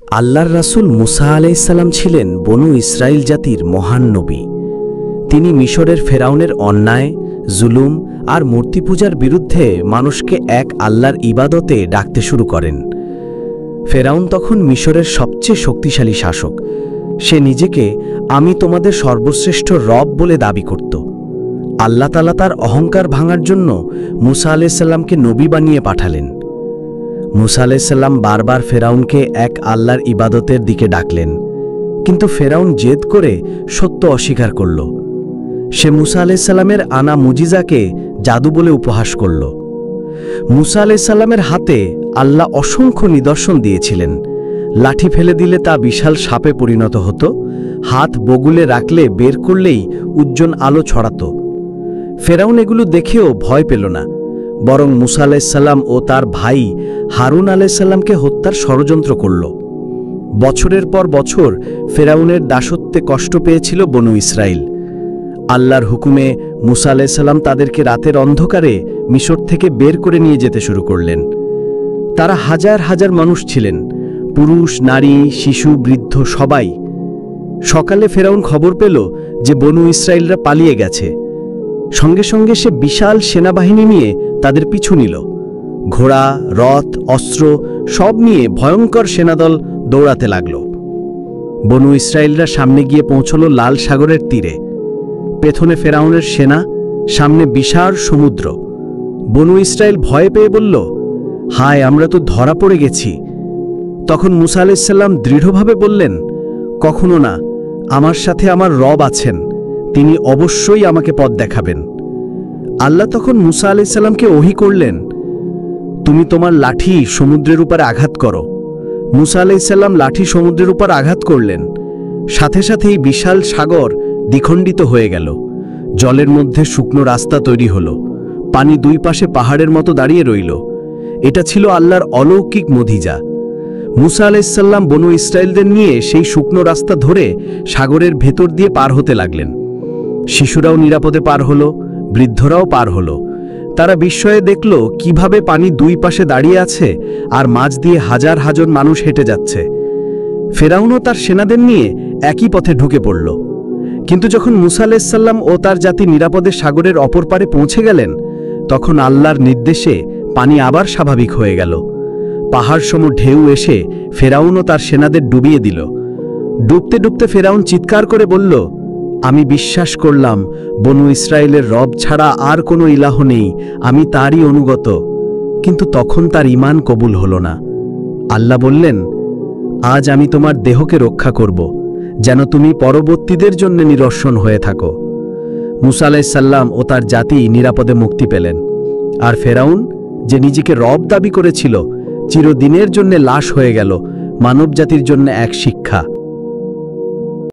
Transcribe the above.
আল্লাহর রাসূল মুসা আলাইহিস সালাম ছিলেন বনু ইসরাইল জাতির মহান নবী। তিনি মিশরের ফেরাউনের অন্যায়, জুলুম আর মূর্তি পূজার বিরুদ্ধে মানুষকে এক আল্লাহর ইবাদতে ডাকতে শুরু করেন। ফেরাউন তখন মিশরের সবচেয়ে শক্তিশালী শাসক। সে নিজেকে আমি তোমাদের সর্বশ্রেষ্ঠ রব বলে দাবি করত। আল্লাহ তাআলা তার অহংকার ভাঙার জন্য মুসা আলাইহিস সালামকে নবী বানিয়ে পাঠালেন। মুসা আলাইহিস সালাম বারবার ফেরাউনকে এক আল্লাহর ইবাদতের দিকে ডাকলেন, কিন্তু ফেরাউন জেদ করে সত্য অস্বীকার করল। সে মুসা আলাইহিস সালামের আনা মুজিজাকে জাদু বলে উপহাস করল। মুসা আলাইহিস সালামের হাতে আল্লাহ অসংখ্য নিদর্শন দিয়েছিলেন। লাঠি ফেলে দিলে তা বিশাল সাপে পরিণত হতো, হাত বগুলে রাখলে বের করলেই উজ্জ্বল আলো ছড়াত। ফেরাউন এগুলো দেখেও ভয় পেল না, বরং মুসা আলাইহিস সালাম ও তার ভাই হারুন আলাইহিস সালামকে হত্যার ষড়যন্ত্র করল। বছরের পর বছর ফেরাউনের দাসত্বে কষ্ট পেয়েছিল বনু ইসরাইল। আল্লাহর হুকুমে মুসা আলাইহিস সালাম তাদেরকে রাতের অন্ধকারে মিশর থেকে বের করে নিয়ে যেতে শুরু করলেন। তারা হাজার হাজার মানুষ ছিলেন, পুরুষ, নারী, শিশু, বৃদ্ধ সবাই। সকালে ফেরাউন খবর পেল যে বনু ইসরাইলরা পালিয়ে গেছে। সঙ্গে সঙ্গে সে বিশাল সেনাবাহিনী নিয়ে তাদের পিছু নিল। ঘোড়া, রথ, অস্ত্র সব নিয়ে ভয়ঙ্কর সেনাদল দৌড়াতে লাগল। বনু ইসরাইলরা সামনে গিয়ে পৌঁছল লাল সাগরের তীরে। পেছনে ফেরাউনের সেনা, সামনে বিশাল সমুদ্র। বনু ইসরাইল ভয় পেয়ে বলল, হায়, আমরা তো ধরা পড়ে গেছি। তখন মুসা আলাইহিস সালাম দৃঢ়ভাবে বললেন, কখনো না, আমার সাথে আমার রব আছেন, তিনি অবশ্যই আমাকে পথ দেখাবেন। আল্লাহ তখন মুসা আলাইহিস সালামকে ওহী করলেন, তুমি তোমার লাঠি সমুদ্রের উপর আঘাত করো। মুসা আলাইহিস সালাম লাঠি সমুদ্রের উপর আঘাত করলেন। সাথে সাথেই বিশাল সাগর দ্বিখণ্ডিত হয়ে গেল। জলের মধ্যে শুকনো রাস্তা তৈরি হল। পানি দুই পাশে পাহাড়ের মতো দাঁড়িয়ে রইল। এটা ছিল আল্লাহর অলৌকিক মুজিজা। মুসা আলাইহিস সালাম বনু ইসরাইলদের নিয়ে সেই শুকনো রাস্তা ধরে সাগরের ভেতর দিয়ে পার হতে লাগলেন। শিশুরাও নিরাপদে পার হল, বৃদ্ধরাও পার হল। তারা বিস্ময়ে দেখল কিভাবে পানি দুই পাশে দাঁড়িয়ে আছে আর মাঝ দিয়ে হাজার হাজার মানুষ হেঁটে যাচ্ছে। ফেরাউনও তার সেনাদের নিয়ে একই পথে ঢুকে পড়ল। কিন্তু যখন মুসা আলাইহিস সালাম ও তার জাতি নিরাপদে সাগরের অপর পারে পৌঁছে গেলেন, তখন আল্লাহর নির্দেশে পানি আবার স্বাভাবিক হয়ে গেল। পাহাড়সম ঢেউ এসে ফেরাউন ও তার সেনাদের ডুবিয়ে দিল। ডুবতে ডুবতে ফেরাউন চিৎকার করে বলল, আমি বিশ্বাস করলাম বনু ইসরায়েলের রব ছাড়া আর কোনো ইলাহ নেই, আমি তারই অনুগত। কিন্তু তখন তার ঈমান কবুল হল না। আল্লাহ বললেন, আজ আমি তোমার দেহকে রক্ষা করব, যেন তুমি পরবর্তীদের জন্য নিদর্শন হয়ে থাকো। মুসা আলাইহিস সালাম ও তার জাতি নিরাপদে মুক্তি পেলেন। আর ফেরাউন, যে নিজেকে রব দাবি করেছিল, চিরদিনের জন্য লাশ হয়ে গেল, মানবজাতির জন্য এক শিক্ষা।